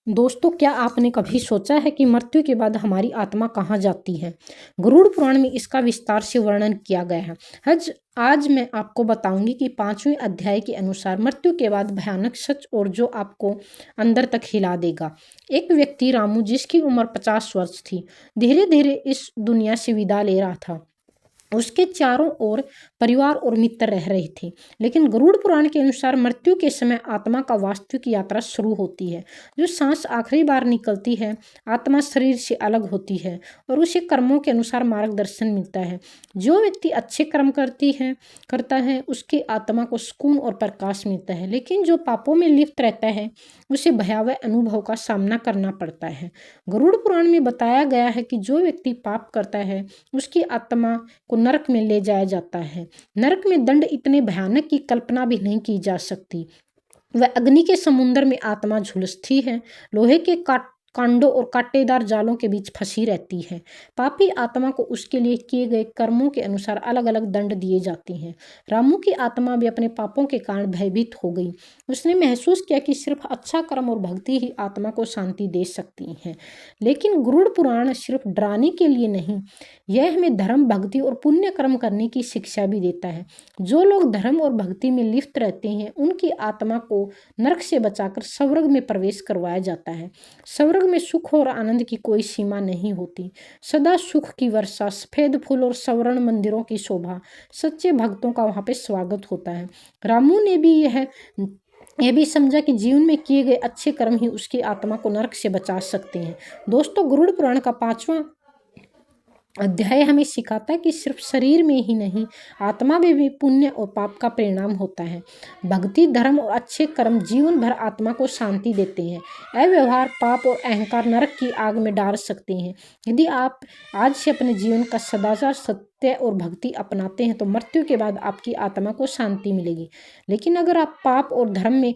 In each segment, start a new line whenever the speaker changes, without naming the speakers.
दोस्तों, क्या आपने कभी सोचा है कि मृत्यु के बाद हमारी आत्मा कहाँ जाती है? गरुड़ पुराण में इसका विस्तार से वर्णन किया गया है। आज मैं आपको बताऊंगी कि 5वें अध्याय के अनुसार मृत्यु के बाद भयानक सच और जो आपको अंदर तक हिला देगा। एक व्यक्ति रामू, जिसकी उम्र 50 वर्ष थी, धीरे धीरे इस दुनिया से विदा ले रहा था। उसके चारों ओर परिवार और मित्र रह रहे थे, लेकिन गरुड़ पुराण के अनुसार मृत्यु के समय आत्मा का वास्तविक यात्रा शुरू होती है। जो सांस आखिरी बार निकलती है, आत्मा शरीर से अलग होती है और उसे कर्मों के अनुसार मार्गदर्शन मिलता है। जो व्यक्ति अच्छे कर्म करता है उसकी आत्मा को सुकून और प्रकाश मिलता है, लेकिन जो पापों में लिप्त रहता है उसे भयावह अनुभव का सामना करना पड़ता है। गरुड़ पुराण में बताया गया है कि जो व्यक्ति पाप करता है उसकी आत्मा को नरक में ले जाया जाता है। नरक में दंड इतने भयानक की कल्पना भी नहीं की जा सकती। वह अग्नि के समुद्र में आत्मा झुलसती है, लोहे के कांडों और कांटेदार जालों के बीच फंसी रहती है। पापी आत्मा को उसके लिए किए गए कर्मों के अनुसार अलग अलग दंड दिए जाते हैं। रामू की आत्मा भी अपने पापों के कारण भयभीत हो गई। उसने महसूस किया कि सिर्फ अच्छा कर्म और भक्ति ही आत्मा को शांति दे सकती है। लेकिन गरुड़ पुराण सिर्फ डराने के लिए नहीं, यह हमें धर्म, भक्ति और पुण्य कर्म करने की शिक्षा भी देता है। जो लोग धर्म और भक्ति में लिप्त रहते हैं उनकी आत्मा को नरक से बचाकर स्वर्ग में प्रवेश करवाया जाता है। स्वर्ग में सुख और आनंद की कोई सीमा नहीं होती। सदा सुख की वर्षा, सफेद फूल और स्वर्ण मंदिरों की शोभा, सच्चे भक्तों का वहां पे स्वागत होता है। रामू ने भी यह भी समझा कि जीवन में किए गए अच्छे कर्म ही उसकी आत्मा को नरक से बचा सकते हैं। दोस्तों, गरुड़ पुराण का 5वां अध्याय हमें सिखाता है कि सिर्फ शरीर में ही नहीं, आत्मा में भी पुण्य और पाप का परिणाम होता है। भक्ति, धर्म और अच्छे कर्म जीवन भर आत्मा को शांति देते हैं। अव्यवहार, पाप और अहंकार नरक की आग में डाल सकते हैं। यदि आप आज से अपने जीवन का सदाचार, सत्य और भक्ति अपनाते हैं तो मृत्यु के बाद आपकी आत्मा को शांति मिलेगी। लेकिन अगर आप पाप और धर्म में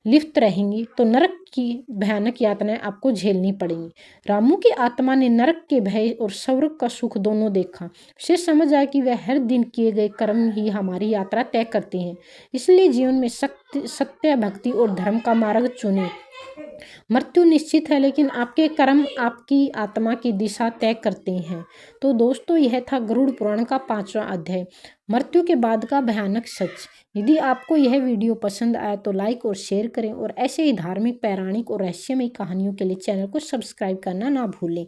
लिप्त रहेंगी तो नरक की भयानक यातनाएं आपको झेलनी पड़ेंगी। रामू की आत्मा ने नरक के भय और स्वर्ग का सुख दोनों देखा। उसे समझ आया कि वह हर दिन किए गए कर्म ही हमारी यात्रा तय करते हैं। इसलिए जीवन में सत्य, भक्ति और धर्म का मार्ग चुने। मृत्यु निश्चित है, लेकिन आपके कर्म आपकी आत्मा की दिशा तय करते हैं। तो दोस्तों, यह था गरुड़ पुराण का 5वां अध्याय, मृत्यु के बाद का भयानक सच। यदि आपको यह वीडियो पसंद आया तो लाइक और शेयर करें और ऐसे ही धार्मिक, पौराणिक और रहस्यमयी कहानियों के लिए चैनल को सब्सक्राइब करना ना भूलें।